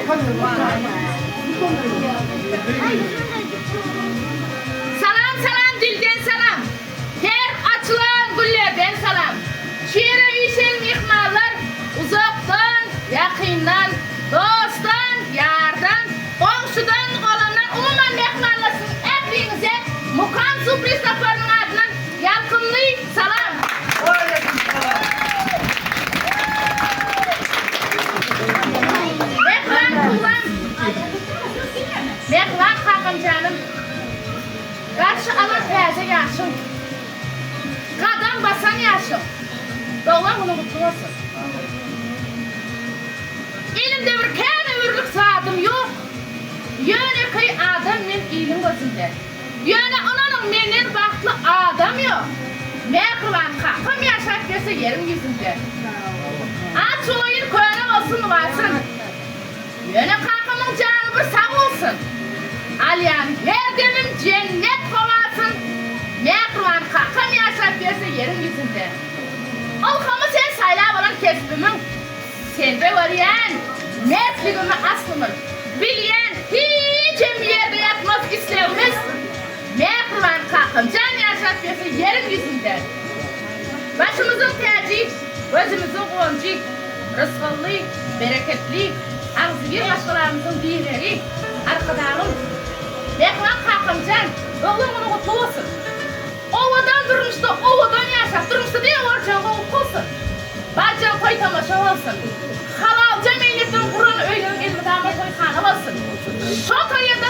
Salam salam dilden salam. Her açılan güllerden salam. Şiire işel mihmanlar uzaktan, yakından, dosttan, yardan, komşudan, kolandan umuman mehmanlasın. Hepinize Mukan Sürpriz Rapor'un adından yalkınlı salam. Mehman kakın canım. Karşı alan teyze yaşın. Kadın basan yaşın. Doğan bunu mutlu olsun. Elimde bir kene ürlük saatim yok. Yöne kıy adam men ilim gözümde. Yöne ananın menden baktlı adam yok. Mehman kakım yaşak dese yerim yüzümde. Aç oyun koyana olsun varsın. Yöne kakımın canı bir sağ olsun. Alyan her demin cennet kovasın. Mehman kakım yaşak dese yerim yüzümde. Olkamı sen sayla balan kesbimin. Sende var yen. Mertliğimi aslımın. Bilyen hiç yerde yatmaz isterimiz. Mehman kakım can yaşak dese yerim yüzümde. Başımızın tercih, gözümüzün qonci, rızkıllı, bereketli, ağzı bir başkalarımızın birleri, arkadarım. Mehman kakımcan, oğlum onu kutlu olsun. Ovadan durmuştu, ovadan yaşap durmuştu diye orcan olup olsun. Barcan koy tamaşa olsun. Halalca milletin Kur'an öyle elmi dama koy kanı olsun. Şok ayında